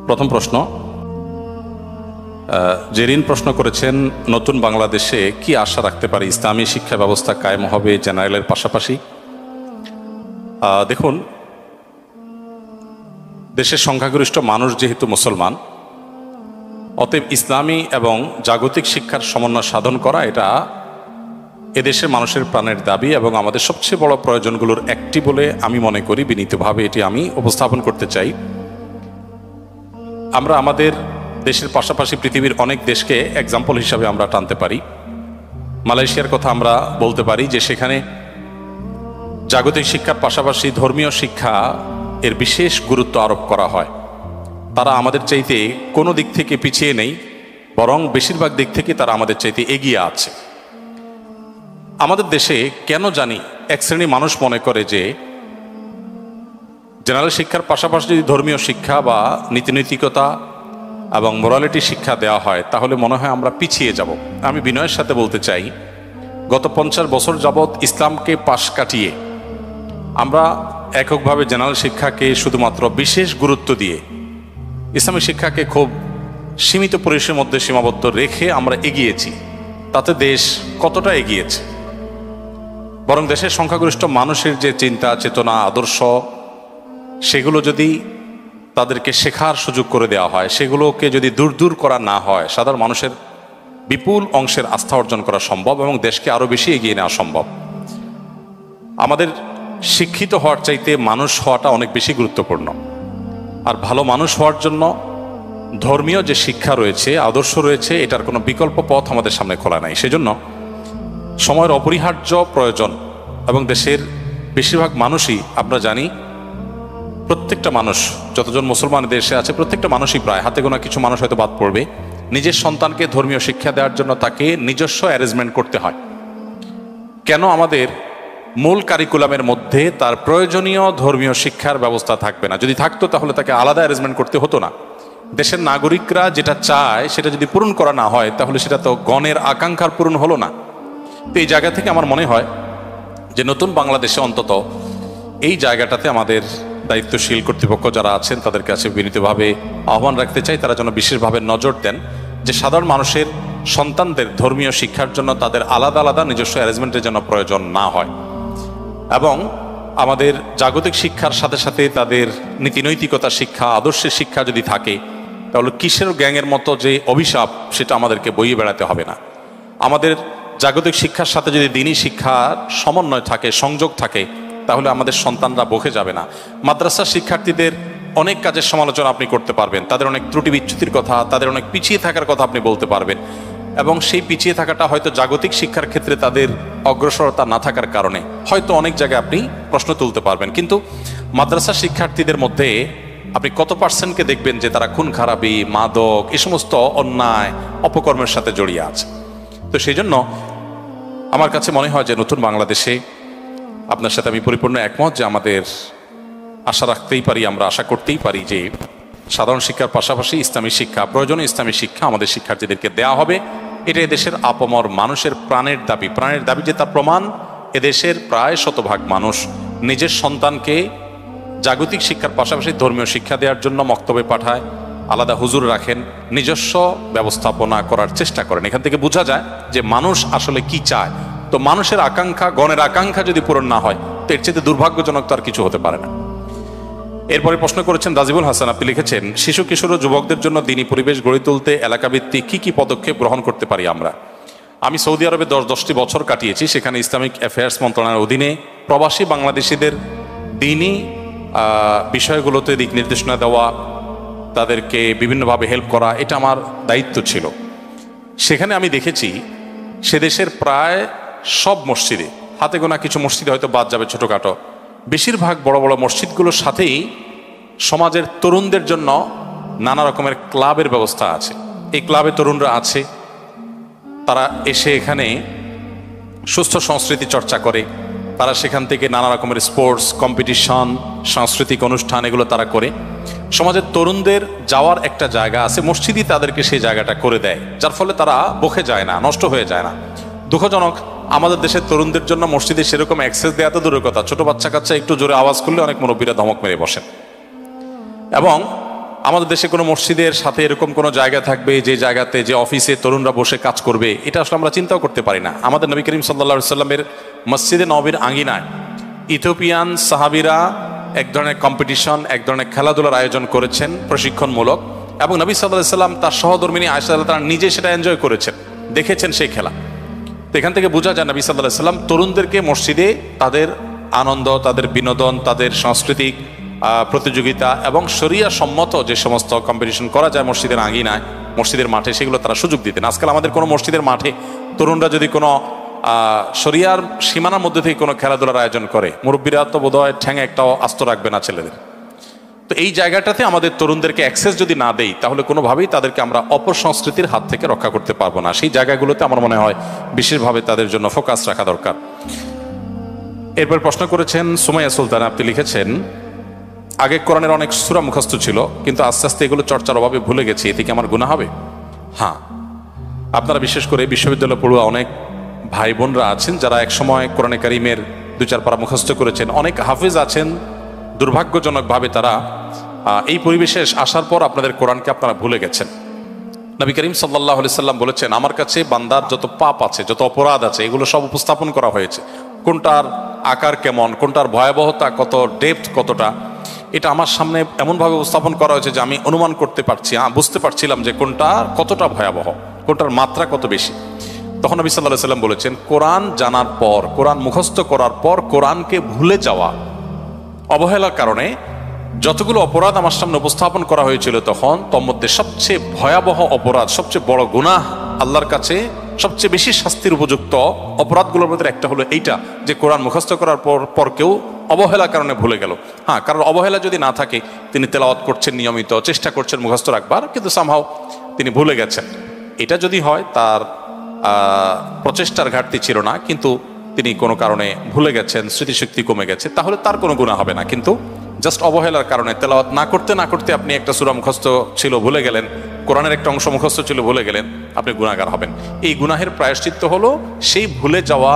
প্রথম প্রশ্ন, জেরিন প্রশ্ন করেছেন, নতুন বাংলাদেশে কি আশা রাখতে পারি? ইসলামী শিক্ষা ব্যবস্থা কায়েম হবে জেনারেলের পাশাপাশি? দেখুন, দেশের সংখ্যাগরিষ্ঠ মানুষ যেহেতু মুসলমান, অতএব ইসলামী এবং জাগতিক শিক্ষার সমন্বয় সাধন করা এটা এদেশের মানুষের প্রাণের দাবি এবং আমাদের সবচেয়ে বড় প্রয়োজনগুলোর একটি বলে আমি মনে করি। বিনীতভাবে এটি আমি উপস্থাপন করতে চাই। আমরা আমাদের দেশের পাশাপাশি পৃথিবীর অনেক দেশকে এক্সাম্পল হিসাবে আমরা টানতে পারি। মালয়েশিয়ার কথা আমরা বলতে পারি যে সেখানে জাগতিক শিক্ষার পাশাপাশি ধর্মীয় শিক্ষা এর বিশেষ গুরুত্ব আরোপ করা হয়। তারা আমাদের চাইতে কোনো দিক থেকে পিছিয়ে নেই, বরং বেশিরভাগ দিক থেকে তারা আমাদের চাইতে এগিয়ে আছে। আমাদের দেশে কেন জানি এক শ্রেণী মানুষ মনে করে যে জেনারেল শিক্ষার পাশাপাশি যদি ধর্মীয় শিক্ষা বা নীতিনৈতিকতা এবং মোরালিটি শিক্ষা দেওয়া হয় তাহলে মনে হয় আমরা পিছিয়ে যাব। আমি বিনয়ের সাথে বলতে চাই, গত 50 বছর যাবৎ ইসলামকে পাশ কাটিয়ে আমরা এককভাবে জেনারেল শিক্ষাকে শুধুমাত্র বিশেষ গুরুত্ব দিয়ে ইসলামী শিক্ষাকে খুব সীমিত পরিসরের মধ্যে সীমাবদ্ধ রেখে আমরা এগিয়েছি। তাতে দেশ কতটা এগিয়েছে? বরং দেশের সংখ্যাগরিষ্ঠ মানুষের যে চিন্তা চেতনা আদর্শ, সেগুলো যদি তাদেরকে শেখার সুযোগ করে দেওয়া হয়, সেগুলোকে যদি দূর করা না হয়, সাধারণ মানুষের বিপুল অংশের আস্থা অর্জন করা সম্ভব এবং দেশকে আরও বেশি এগিয়ে নেওয়া সম্ভব। আমাদের শিক্ষিত হওয়ার চাইতে মানুষ হওয়াটা অনেক বেশি গুরুত্বপূর্ণ। আর ভালো মানুষ হওয়ার জন্য ধর্মীয় যে শিক্ষা রয়েছে, আদর্শ রয়েছে, এটার কোনো বিকল্প পথ আমাদের সামনে খোলা নাই। সেজন্য সময়ের অপরিহার্য প্রয়োজন এবং দেশের বেশিরভাগ মানুষই, আমরা জানি প্রত্যেকটা মানুষ, যতজন মুসলমান দেশে আছে প্রত্যেকটা মানুষই প্রায়, হাতে গোনা কিছু মানুষ হয়তো বাদ পড়বে, নিজের সন্তানকে ধর্মীয় শিক্ষা দেওয়ার জন্য তাকে নিজস্ব অ্যারেঞ্জমেন্ট করতে হয়। কেন আমাদের মূল কারিকুলামের মধ্যে তার প্রয়োজনীয় ধর্মীয় শিক্ষার ব্যবস্থা থাকবে না? যদি থাকতো তাহলে তাকে আলাদা অ্যারেঞ্জমেন্ট করতে হতো না। দেশের নাগরিকরা যেটা চায় সেটা যদি পূরণ করা না হয় তাহলে সেটা তো গণের আকাঙ্ক্ষার পূরণ হলো না। তো এই জায়গা থেকে আমার মনে হয় যে নতুন বাংলাদেশে অন্তত এই জায়গাটাতে আমাদের দায়িত্বশীল কর্তৃপক্ষ যারা আছেন তাদের কাছে বিনীতভাবে আহ্বান রাখতে চাই, তারা যেন বিশেষভাবে নজর দেন যে সাধারণ মানুষের সন্তানদের ধর্মীয় শিক্ষার জন্য তাদের আলাদা আলাদা নিজস্ব অ্যারেঞ্জমেন্টের জন্য প্রয়োজন না হয় এবং আমাদের জাগতিক শিক্ষার সাথে সাথে তাদের নীতিনৈতিকতা শিক্ষা, আদর্শের শিক্ষা যদি থাকে তাহলে কিসের গ্যাংয়ের মতো যে অভিশাপ সেটা আমাদেরকে বইয়ে বেড়াতে হবে না। আমাদের জাগতিক শিক্ষার সাথে যদি দিনী শিক্ষার সমন্বয় থাকে, সংযোগ থাকে, তাহলে আমাদের সন্তানরা বকে যাবে না। মাদ্রাসা শিক্ষার্থীদের অনেক কাজের সমালোচনা আপনি করতে পারবেন, তাদের অনেক ত্রুটি বিচ্যুতির কথা, তাদের অনেক পিছিয়ে থাকার কথা আপনি বলতে পারবেন এবং সেই পিছিয়ে থাকাটা হয়তো জাগতিক শিক্ষার ক্ষেত্রে তাদের অগ্রসরতা না থাকার কারণে হয়তো অনেক জায়গায় আপনি প্রশ্ন তুলতে পারবেন। কিন্তু মাদ্রাসা শিক্ষার্থীদের মধ্যে আপনি কত পার্সেন্টকে দেখবেন যে তারা খুন খারাপি, মাদক, এই সমস্ত অন্যায় অপকর্মের সাথে জড়িয়ে আছে? তো সেই জন্য আমার কাছে মনে হয় যে নতুন বাংলাদেশে আপনার সাথে আমি পরিপূর্ণ একমত যে আমাদের আশা রাখতেই পারি, আমরা আশা করতেই পারি যে সাধারণ শিক্ষার পাশাপাশি ইসলামী শিক্ষা, প্রয়োজনীয় ইসলামী শিক্ষা আমাদের শিক্ষার্থীদেরকে দেওয়া হবে। এটা এদেশের আপামর মানুষের প্রাণের দাবি যে তার প্রমাণ এদেশের প্রায় শতভাগ মানুষ নিজের সন্তানকে জাগতিক শিক্ষার পাশাপাশি ধর্মীয় শিক্ষা দেওয়ার জন্য মক্তবে পাঠায়, আলাদা হুজুর রাখেন, নিজস্ব ব্যবস্থাপনা করার চেষ্টা করেন। এখান থেকে বোঝা যায় যে মানুষ আসলে কি চায়। তো মানুষের আকাঙ্ক্ষা, গণের আকাঙ্ক্ষা যদি পূরণ না হয় তো এর চেয়ে দুর্ভাগ্যজনক তো আর কিছু হতে পারে না। এরপরে প্রশ্ন করেছেন রাজিবুল হাসান, আপনি লিখেছেন, শিশু কিশোর ও যুবকদের জন্য দিনী পরিবেশ গড়ে তুলতে এলাকাভিত্তিক কি পদক্ষেপ গ্রহণ করতে পারি আমরা? আমি সৌদি আরবে 10টি বছর কাটিয়েছি। সেখানে ইসলামিক অ্যাফেয়ার্স মন্ত্রণালয়ের অধীনে প্রবাসী বাংলাদেশিদের দিনী বিষয়গুলোতে দিক নির্দেশনা দেওয়া, তাদেরকে বিভিন্নভাবে হেল্প করা, এটা আমার দায়িত্ব ছিল। সেখানে আমি দেখেছি সে দেশের প্রায় সব মসজিদে, হাতে গোনা কিছু মসজিদে হয়তো বাদ যাবে ছোটোখাটো, বেশিরভাগ বড় বড় মসজিদগুলোর সাথেই সমাজের তরুণদের জন্য নানা রকমের ক্লাবের ব্যবস্থা আছে। এই ক্লাবে তরুণরা আছে, তারা এসে এখানে সুস্থ সংস্কৃতি চর্চা করে, তারা সেখান থেকে নানা রকমের স্পোর্টস কম্পিটিশন, সাংস্কৃতিক অনুষ্ঠান এগুলো তারা করে। সমাজের তরুণদের যাওয়ার একটা জায়গা আছে, মসজিদই তাদেরকে সেই জায়গাটা করে দেয়, যার ফলে তারা বকে যায় না, নষ্ট হয়ে যায় না। দুঃখজনক, আমাদের দেশের তরুণদের জন্য মসজিদে সেরকম অ্যাক্সেস দেওয়া তো দূরের কথা, ছোট বাচ্চা কাচ্চা একটু জোরে আওয়াজ করলে অনেক মুরব্বীরা ধমক মেরে বসেন। এবং আমাদের দেশে কোনো মসজিদের সাথে এরকম কোনো জায়গা থাকবে যে জায়গাতে, যে অফিসে তরুণরা বসে কাজ করবে, এটা আসলে আমরা চিন্তাও করতে পারি না। আমাদের নবী করিম সাল্লাল্লাহু আলাইহি সাল্লামের মসজিদে নববীর আঙ্গিনায় ইথিওপিয়ান সাহাবীরা এক ধরনের কম্পিটিশন, এক ধরনের খেলাধুলার আয়োজন করেছেন প্রশিক্ষণমূলক, এবং নবী সাল্লাল্লাহু আলাইহি সাল্লাম তার সহধর্মিনী আয়েশা রাদিয়াল্লাহু তাআলা নিজে সেটা এনজয় করেছেন, দেখেছেন সেই খেলা। তো এখান থেকে বোঝা যায় নবী সাল্লাল্লাহু আলাইহি সাল্লাম তরুণদেরকে মসজিদে তাদের আনন্দ, তাদের বিনোদন, তাদের সাংস্কৃতিক প্রতিযোগিতা এবং শরিয়া সম্মত যে সমস্ত কম্পিটিশন করা যায় মসজিদের আঙ্গিনায়, মসজিদের মাঠে, সেগুলো তারা সুযোগ দিতেন। আজকাল আমাদের কোনো মসজিদের মাঠে তরুণরা যদি কোনো শরিয়ার সীমানার মধ্যে থেকে কোনো খেলাধুলার আয়োজন করে, মুরব্বীরা তো বোধহয় ঠ্যাঙে একটাও আস্ত রাখবে না ছেলেদের। তো এই জায়গাটাতে আমাদের তরুণদেরকে অ্যাক্সেস যদি না দেই, তাহলে কোনোভাবেই তাদেরকে আমরা অপসংস্কৃতির হাত থেকে রক্ষা করতে পারবো না। সেই জায়গাগুলোতে আমার মনে হয় বিশেষভাবে তাদের জন্য ফোকাস রাখা দরকার। এরপর প্রশ্ন করেছেন সুমাইয়া সুলতান, আপনি লিখেছেন, আগে কোরআনের অনেক সূরা মুখস্থ ছিল, কিন্তু আস্তে আস্তে এগুলো চর্চার অভাবে ভুলে গেছি, এতে কি আমার গুনাহ হবে? হ্যাঁ, আপনারা বিশেষ করে বিশ্ববিদ্যালয় পড়ুয়া অনেক ভাই বোনরা আছেন যারা একসময় কোরআনে কারিমের 2-4 পারা মুখস্থ করেছেন। অনেক হাফেজ আছেন, দুর্ভাগ্যজনকভাবে তারা এই পরিবেশে আসার পর আপনাদের কোরআনকে আপনারা ভুলে গেছেন। নবী করিম সাল্লাল্লাহু আলাইহি সাল্লাম বলেছেন, আমার কাছে বান্দার যত পাপ আছে, যত অপরাধ আছে, এগুলো সব উপস্থাপন করা হয়েছে। কোনটার আকার কেমন, কোনটার ভয়াবহতা কত, ডেপথ কতটা, এটা আমার সামনে এমনভাবে উপস্থাপন করা হয়েছে যে আমি অনুমান করতে পারছি, বুঝতে পারছিলাম যে কোনটা কতটা ভয়াবহ, কোনটার মাত্রা কত বেশি। তখন নবী সাল্লাল্লাহু আলাইহি সাল্লাম বলেছেন, কোরআন জানার পর, কোরআন মুখস্থ করার পর কোরআনকে ভুলে যাওয়া, অবহেলার কারণে যতগুলো অপরাধ আমার সামনে উপস্থাপন করা হয়েছিল, তখন তোর মধ্যে সবচেয়ে ভয়াবহ অপরাধ, সবচেয়ে বড় গুনাহ, আল্লাহর কাছে সবচেয়ে বেশি শাস্তির উপযুক্ত অপরাধগুলোর মধ্যে একটা হলো এইটা, যে কোরআন মুখস্থ করার পর কেউ অবহেলার কারণে ভুলে গেল। হ্যাঁ, কারণ অবহেলা যদি না থাকে, তিনি তেলাওয়াত করছেন নিয়মিত, চেষ্টা করছেন মুখস্থ রাখবার, কিন্তু সামহাও তিনি ভুলে গেছেন, এটা যদি হয় তার প্রচেষ্টার ঘাটতি ছিল না, কিন্তু তিনি কোনো কারণে ভুলে গেছেন, স্মৃতিশক্তি কমে গেছে, তাহলে তার কোনো গুনাহ হবে না। কিন্তু জাস্ট অবহেলার কারণে তেলাওয়াত না করতে আপনি একটা সূরা মুখস্থ ছিল ভুলে গেলেন, কোরআনের একটা অংশ মুখস্থ ছিল ভুলে গেলেন, আপনি গুনাহগার হবেন। এই গুনাহের প্রায়শ্চিত্ত হলো সেই ভুলে যাওয়া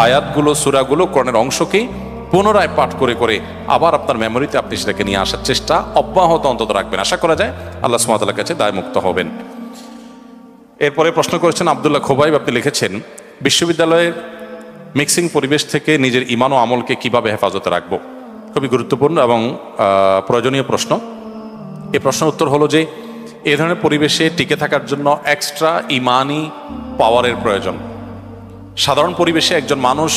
আয়াতগুলো, সূরাগুলো, কোরআনের অংশকেই পুনরায় পাঠ করে করে আবার আপনার মেমোরিতে আপনি সেটাকে নিয়ে আসার চেষ্টা অব্যাহত অন্তত রাখবেন। আশা করা যায় আল্লাহ সুবহানাহু ওয়া তাআলার কাছে দায়মুক্ত হবেন। এরপরে প্রশ্ন করেছেন আব্দুল্লাহ খোবাইব, আপনি লিখেছেন, বিশ্ববিদ্যালয়ের মিক্সিং পরিবেশ থেকে নিজের ঈমান ও আমলকে কিভাবে হেফাজতে রাখবো? খুবই গুরুত্বপূর্ণ এবং প্রয়োজনীয় প্রশ্ন। এই প্রশ্নের উত্তর হলো যে এ ধরনের পরিবেশে টিকে থাকার জন্য এক্সট্রা ইমানি পাওয়ারের প্রয়োজন। সাধারণ পরিবেশে একজন মানুষ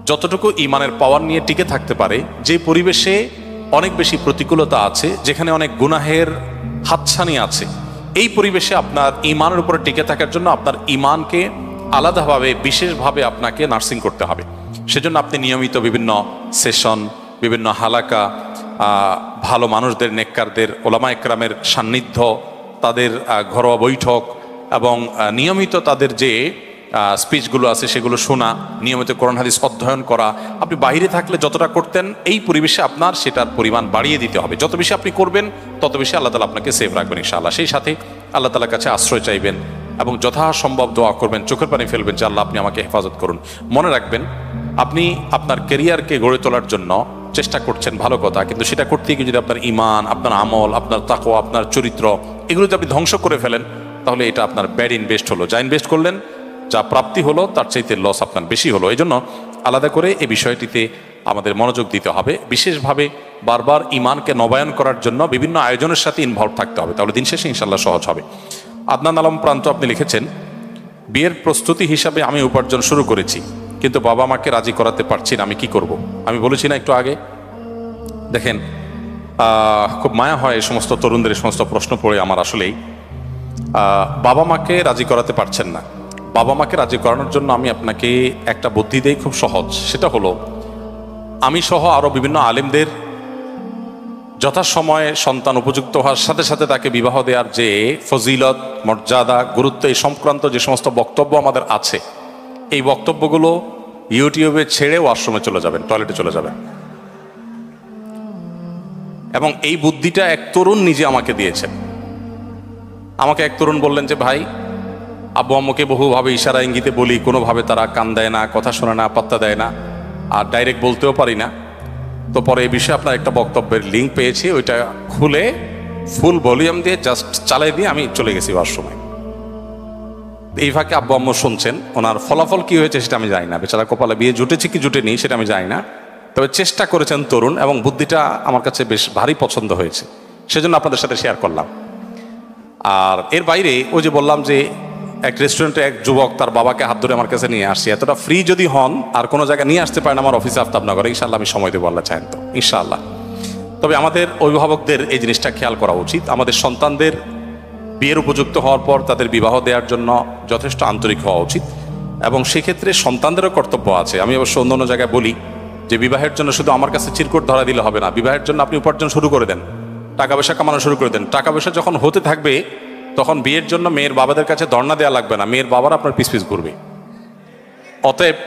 যতটুকু ইমানের পাওয়ার নিয়ে টিকে থাকতে পারে, যে পরিবেশে অনেক বেশি প্রতিকূলতা আছে, যেখানে অনেক গুনাহের হাতছানি আছে, এই পরিবেশে আপনার ইমানের উপরে টিকে থাকার জন্য আপনার ইমানকে আলাদাভাবে, বিশেষভাবে আপনাকে নার্সিং করতে হবে। সেজন্য আপনি নিয়মিত বিভিন্ন সেশন, বিভিন্ন হালাকা, ভালো মানুষদের, নেককারদের, ওলামা একরামের সান্নিধ্য, তাদের ঘরোয়া বৈঠক এবং নিয়মিত তাদের যে স্পিচগুলো আছে সেগুলো শোনা, নিয়মিত কোরআন হাদিস অধ্যয়ন করা, আপনি বাইরে থাকলে যতটা করতেন এই পরিবেশে আপনার সেটার পরিমাণ বাড়িয়ে দিতে হবে। যত বেশি আপনি করবেন তত বেশি আল্লাহ তাআলা আপনাকে সেভ রাখবেন ইনশাআল্লাহ। সেই সাথে আল্লাহ তাআলার কাছে আশ্রয় চাইবেন এবং যথাসম্ভব দোয়া করবেন, চোখের পানি ফেলবেন যে আল্লাহ আপনি আমাকে হেফাজত করুন। মনে রাখবেন, আপনি আপনার ক্যারিয়ারকে গড়ে তোলার জন্য চেষ্টা করছেন, ভালো কথা, কিন্তু সেটা করতে গিয়ে যদি আপনার ইমান, আপনার আমল, আপনার তাকওয়া, আপনার চরিত্র, এগুলো যদি আপনি ধ্বংস করে ফেলেন, তাহলে এটা আপনার ব্যাড ইনভেস্ট হলো। যা ইনভেস্ট করলেন, যা প্রাপ্তি হলো, তার চাইতে লস আপনার বেশি হলো। এই জন্য আলাদা করে এই বিষয়টিতে আমাদের মনোযোগ দিতে হবে। বিশেষভাবে বারবার ইমানকে নবায়ন করার জন্য বিভিন্ন আয়োজনের সাথে ইনভলভ থাকতে হবে, তাহলে দিন শেষে ইনশাল্লাহ সহজ হবে। আদনান আলম প্রান্ত, আপনি লিখেছেন, বিয়ের প্রস্তুতি হিসাবে আমি উপার্জন শুরু করেছি, কিন্তু বাবা মাকে রাজি করাতে পারছি না, আমি কি করব? আমি বলেছি না একটু আগে, দেখেন খুব মায়া হয় এই সমস্ত তরুণদের এই সমস্ত প্রশ্ন পড়ে আমার। আসলেই বাবা মাকে রাজি করাতে পারছেন না, বাবা মাকে রাজি করানোর জন্য আমি আপনাকে একটা বুদ্ধি দেই, খুব সহজ। সেটা হলো, আমি সহ আরো বিভিন্ন আলেমদের যথাসময়ে সন্তান উপযুক্ত হওয়ার সাথে সাথে তাকে বিবাহ দেওয়ার যে ফজিলত, মর্যাদা, গুরুত্ব, এই সংক্রান্ত যে সমস্ত বক্তব্য আমাদের আছে, এই বক্তব্যগুলো ইউটিউবে ছেড়ে ওয়াশরুমে চলে যাবেন, টয়লেটে চলে যাবেন। এবং এই বুদ্ধিটা এক তরুণ নিজে আমাকে দিয়েছেন। আমাকে এক তরুণ বললেন যে, ভাই, আব্বু আম্মুকে বহুভাবে ইশারা ইঙ্গিতে বলি, কোনোভাবে তারা কান দেয় না, কথা শোনে না, পাত্তা দেয় না, আর ডাইরেক্ট বলতেও পারি না। তো পরে এই বিষয়ে আপনার একটা বক্তব্যের লিঙ্ক পেয়েছি, ওইটা খুলে ফুল ভলিউম দিয়ে জাস্ট চালাই দিয়ে আমি চলে গেছি ওয়াশরুমে। এই ফাঁকে আব্বু আম্মু শুনছেন, ওনার ফলাফল কি হয়েছে সেটা আমি জানি না, বেচারা কপালে বিয়ে জুটেছে কি জুটেনি সেটা আমি জানি না, তবে চেষ্টা করেছেন তরুণ, এবং বুদ্ধিটা আমার কাছে বেশ ভারী পছন্দ হয়েছে, সেজন্য আপনাদের সাথে শেয়ার করলাম। আর এর বাইরে ওই যে বললাম যে এক রেস্টুরেন্টে এক যুবক তার বাবাকে হাত ধরে আমার কাছে নিয়ে আসছে, এতটা ফ্রি যদি হন আর কোনো জায়গায় নিয়ে আসতে পারেন আমার অফিসে আফতাবনগরে, ইনশাআল্লাহ আমি সময় দেবো, আল্লাহ চাহেন তো ইনশাআল্লাহ। তবে আমাদের অভিভাবকদের এই জিনিসটা খেয়াল করা উচিত, আমাদের সন্তানদের বিয়ের উপযুক্ত হওয়ার পর তাদের বিবাহ দেওয়ার জন্য যথেষ্ট আন্তরিক হওয়া উচিত, এবং সেক্ষেত্রে সন্তানদেরও কর্তব্য আছে। আমি অবশ্য অন্য অন্য জায়গায় বলি যে বিবাহের জন্য শুধু আমার কাছে চিরকুট ধরা দিলে হবে না, বিবাহের জন্য আপনি উপার্জন শুরু করে দেন, টাকা পয়সা কামানো শুরু করে দেন। টাকা পয়সা যখন হতে থাকবে তখন বিয়ের জন্য মেয়ের বাবাদের কাছে ধর্ণা দেওয়া লাগবে না, মেয়ের বাবারা আপনার পিছ পিছ ঘুরবে। অতএব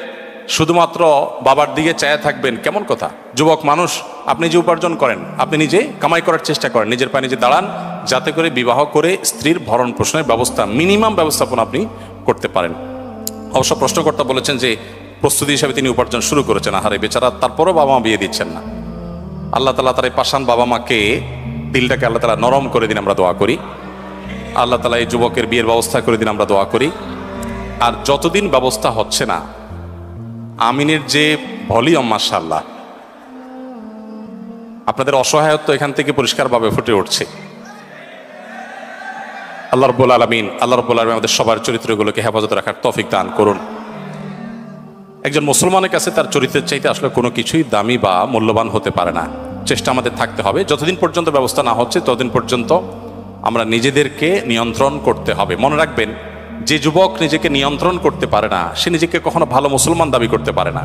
শুধুমাত্র বাবার দিকে চায়া থাকবেন, কেমন কথা। যুবক মানুষ, আপনি যে উপার্জন করেন আপনি নিজে কামাই করার চেষ্টা করেন, নিজের পায়ে নিজে দাঁড়ান, যাতে করে বিবাহ করে স্ত্রীর ভরণ পোষণের ব্যবস্থা মিনিমাম ব্যবস্থাপনা আপনি করতে পারেন। অবশ্য প্রশ্নকর্তা বলেছেন যে প্রস্তুতি হিসাবে তিনি উপার্জন শুরু করেছেন, আহারে বেচারা, তারপরও বাবা মা বিয়ে দিচ্ছেন না। আল্লাহ তালা তার এই পাষাণ বাবা মাকে, দিলটাকে আল্লাহ তালা নরম করে দিন, আমরা দোয়া করি। আল্লাহ তালা এই যুবকের বিয়ের ব্যবস্থা করে দিন, আমরা দোয়া করি। আর যতদিন ব্যবস্থা হচ্ছে না, আমিনের যে ভলিউম মাশাআল্লাহ, আপনাদের অসহায়ত্ব এখান থেকে পরিষ্কারভাবে ফুটে উঠছে। আল্লাহ রাব্বুল আলামিন আমাদের সবার চরিত্রগুলোকে হেফাজতে রাখার তৌফিক দান করুন। একজন মুসলমানের কাছে তার চরিত্রের চাইতে আসলে কোনো কিছুই দামি বা মূল্যবান হতে পারে না। চেষ্টা আমাদের থাকতে হবে, যতদিন পর্যন্ত ব্যবস্থা না হচ্ছে ততদিন পর্যন্ত আমরা নিজেদেরকে নিয়ন্ত্রণ করতে হবে। মনে রাখবেন, যে যুবক নিজেকে নিয়ন্ত্রণ করতে পারে না সে নিজেকে কখনো ভালো মুসলমান দাবি করতে পারে না।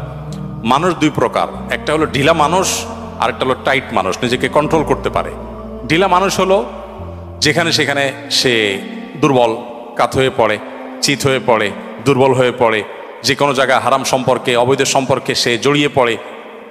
মানুষ দুই প্রকার, একটা হলো ঢিলা মানুষ, আর একটা হলো টাইট মানুষ, নিজেকে কন্ট্রোল করতে পারে। ঢিলা মানুষ হলো যেখানে সেখানে সে দুর্বল, কাত হয়ে পড়ে, চিত হয়ে পড়ে, দুর্বল হয়ে পড়ে, যে কোনো জায়গায় হারাম সম্পর্কে, অবৈধ সম্পর্কে সে জড়িয়ে পড়ে,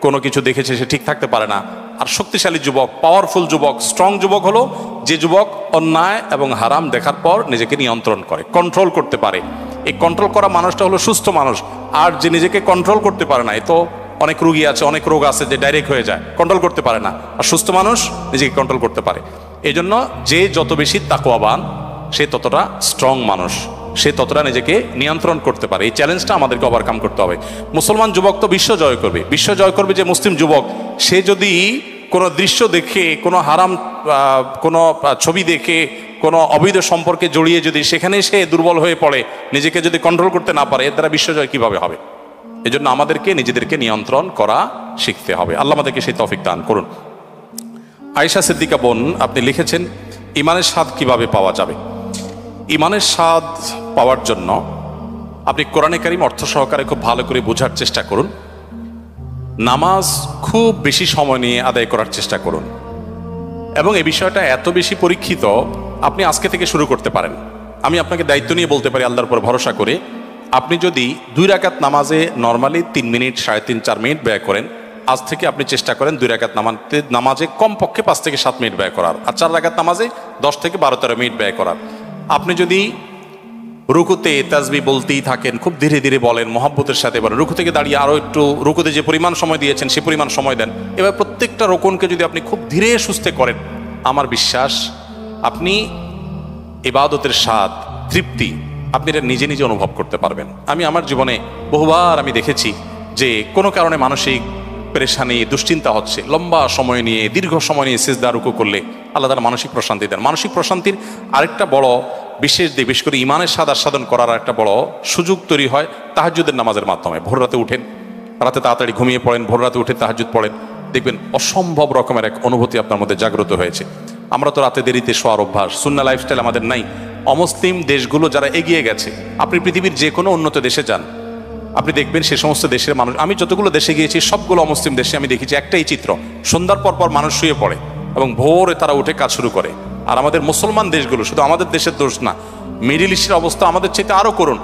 কোনো কিছু দেখেছে সে ঠিক থাকতে পারে না। আর শক্তিশালী যুবক, পাওয়ারফুল যুবক, স্ট্রং যুবক হলো যে যুবক অন্যায় এবং হারাম দেখার পর নিজেকে নিয়ন্ত্রণ করে, কন্ট্রোল করতে পারে। এই কন্ট্রোল করা মানুষটা হলো সুস্থ মানুষ। আর যে নিজেকে কন্ট্রোল করতে পারে না, এ তো অনেক রোগী আছে, অনেক রোগ আছে যে ডাইরেক্ট হয়ে যায়, কন্ট্রোল করতে পারে না। আর সুস্থ মানুষ নিজেকে কন্ট্রোল করতে পারে। এই জন্য যে যত বেশি তাকওয়াবান সে ততটা স্ট্রং মানুষ, সে ততটা নিজেকে নিয়ন্ত্রণ করতে পারে। এই চ্যালেঞ্জটা আমাদেরকে ওভারকাম করতে হবে। মুসলমান যুবক তো বিশ্ব জয় করবে, বিশ্ব জয় করবে যে মুসলিম যুবক, সে যদি কোনো দৃশ্য দেখে, কোনো হারাম কোনো ছবি দেখে, কোনো অবৈধ সম্পর্কে জড়িয়ে যদি সেখানে সে দুর্বল হয়ে পড়ে, নিজেকে যদি কন্ট্রোল করতে না পারে, এর দ্বারা বিশ্বজয় কিভাবে হবে? এজন্য আমাদেরকে নিজেদেরকে নিয়ন্ত্রণ করা শিখতে হবে। আল্লাহ আমাদেরকে সেই তৌফিক দান করুন। আয়েশা সিদ্দিকা বোন, আপনি লিখেছেন ইমানের স্বাদ কিভাবে পাওয়া যাবে। ইমানের স্বাদ পাওয়ার জন্য আপনি কোরআনে কারীম অর্থ সহকারে খুব ভালো করে বোঝার চেষ্টা করুন। নামাজ খুব বেশি সময় নিয়ে আদায় করার চেষ্টা করুন, এবং এই বিষয়টা এত বেশি পরীক্ষিত, আপনি আজকে থেকে শুরু করতে পারেন। আমি আপনাকে দায়িত্ব নিয়ে বলতে পারি, আল্লাহর উপর ভরসা করে, আপনি যদি 2 রাকাত নামাজে নর্মালি 3 মিনিট, 3.5-4 মিনিট ব্যয় করেন, আজ থেকে আপনি চেষ্টা করেন 2 রাকাত নামাজে কমপক্ষে 5 থেকে 7 মিনিট ব্যয় করার, আর 4 রাকাত নামাজে 10 থেকে 12-13 মিনিট ব্যয় করার। আপনি যদি রুকুতে তাসবিহ বলতেই থাকেন, খুব ধীরে ধীরে বলেন, মহব্বতের সাথে বলেন, রুকু থেকে দাঁড়িয়ে আরও একটু রুকুতে যে পরিমাণ সময় দিয়েছেন সে পরিমাণ সময় দেন। এবার প্রত্যেকটা রোকনকে যদি আপনি খুব ধীরে সুস্থে করেন, আমার বিশ্বাস আপনি ইবাদতের স্বাদ, তৃপ্তি আপনি এটা নিজে নিজে অনুভব করতে পারবেন। আমি আমার জীবনে বহুবার আমি দেখেছি যে কোনো কারণে মানসিক পেরেশানি, দুশ্চিন্তা হচ্ছে, লম্বা সময় নিয়ে, দীর্ঘ সময় নিয়ে সিজদা রুকু করলে আল্লাহ তাআলা মানসিক প্রশান্তি দেন। মানসিক প্রশান্তির আরেকটা বড় বিশেষ দিক, বিশেষ করে ইমানের স্বাদ আস্বাদন করার একটা বড় সুযোগ তৈরি হয় তাহাজ্জুদের নামাজের মাধ্যমে। ভোর রাতে উঠেন, রাতে তাড়াতাড়ি ঘুমিয়ে পড়েন, ভোর রাতে উঠে তাহাজ্জুদ পড়েন, দেখবেন অসম্ভব রকমের এক অনুভূতি আপনার মধ্যে জাগ্রত হয়েছে। আমরা তো রাতে দেরিতে শোয়ার অভ্যাস, সুন্নাহ লাইফস্টাইল আমাদের নাই। অমুসলিম দেশগুলো যারা এগিয়ে গেছে, আপনি পৃথিবীর যে কোনো উন্নত দেশে যান, আপনি দেখবেন সে সমস্ত দেশের মানুষ, আমি যতগুলো দেশে গিয়েছি সবগুলো অমুসলিম দেশে আমি দেখেছি একটাই চিত্র, সন্ধ্যার পর পর মানুষ শুয়ে পড়ে এবং ভোরে তারা উঠে কাজ শুরু করে। আর আমাদের মুসলমান দেশগুলো, শুধু আমাদের দেশের দোষ না, মিডিল ইস্টের অবস্থা আমাদের চাইতে আরও করুন।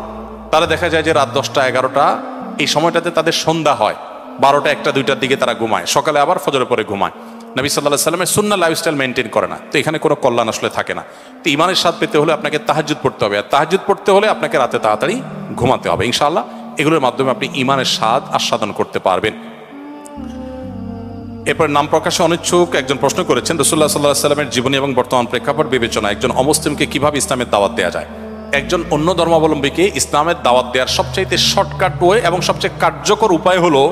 তারা দেখা যায় যে রাত 10টা 11টা এই সময়টাতে তাদের সন্ধ্যা হয়, 12টা 1টা 2টার দিকে তারা ঘুমায়, সকালে আবার ফজরের পরে ঘুমায়। নবী সাল্লাল্লাহু আলাইহি ওয়াসাল্লামের সুন্নাহ লাইফস্টাইল মেনটেন করে না, তো এখানে কোনো কল্যাণ আসলে থাকে না। তো ইমানের স্বাদ পেতে হলে আপনাকে তাহাজ্জুদ পড়তে হবে, আর তাহাজ্জুদ পড়তে হলে আপনাকে রাতে তাড়াতাড়ি ঘুমাতে হবে। ইনশাআল্লাহ এগুলোর মাধ্যমে আপনি ইমানের স্বাদ আস্বাদন করতে পারবেন। এরপর নাম প্রকাশে অনিচ্ছুক একজন প্রশ্ন করেছেন, রাসূলুল্লাহ সাল্লাল্লাহু আলাইহি ওয়াসাল্লামের জীবনী এবং বর্তমান প্রেক্ষাপট বিবেচনা একজন অমুসলিমকে কিভাবে ইসলামের দাওয়াত দেওয়া যায়? একজন অন্য ধর্মাবলম্বীকে ইসলামের দাওয়াত দেওয়ার সবচাইতে শর্টকাট ওয়ে এবং সবচেয়ে কার্যকর উপায় হলো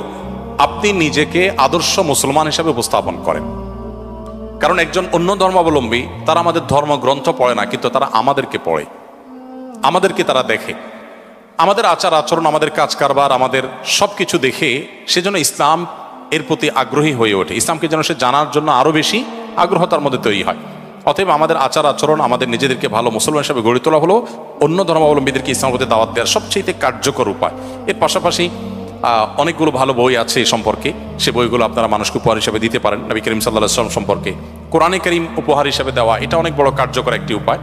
আপনি নিজেকে আদর্শ মুসলমান হিসেবে উপস্থাপন করেন। কারণ একজন অন্য ধর্মাবলম্বী তারা আমাদের ধর্মগ্রন্থ পড়ে না, কিন্তু তারা আমাদেরকে পড়ে, আমাদেরকে তারা দেখে, আমাদের আচার আচরণ, আমাদের কাজ কারবার, আমাদের সব কিছু দেখে সেজন্য ইসলাম এর প্রতি আগ্রহী হয়ে ওঠে। ইসলামকে যেন সে জানার জন্য আরও বেশি আগ্রহ তার মধ্যে তৈরি হয়। অতএব আমাদের আচার আচরণ, আমাদের নিজেদেরকে ভালো মুসলমান হিসেবে গড়ে তোলা হলো অন্য ধর্মাবলম্বীদেরকে ইসলামের প্রতি দাওয়াত দেওয়ার সবচেয়ে কার্যকর উপায়। এর পাশাপাশি অনেকগুলো ভালো বই আছে এই সম্পর্কে, সে বইগুলো আপনারা মানুষকে উপহার হিসেবে দিতে পারেন। নবী করিম সাল্লাল্লাহু আলাইহি ওয়াসাল্লাম সম্পর্কে কোরআনে কারীম উপহার হিসেবে দেওয়া, এটা অনেক বড় কার্যকর একটি উপায়।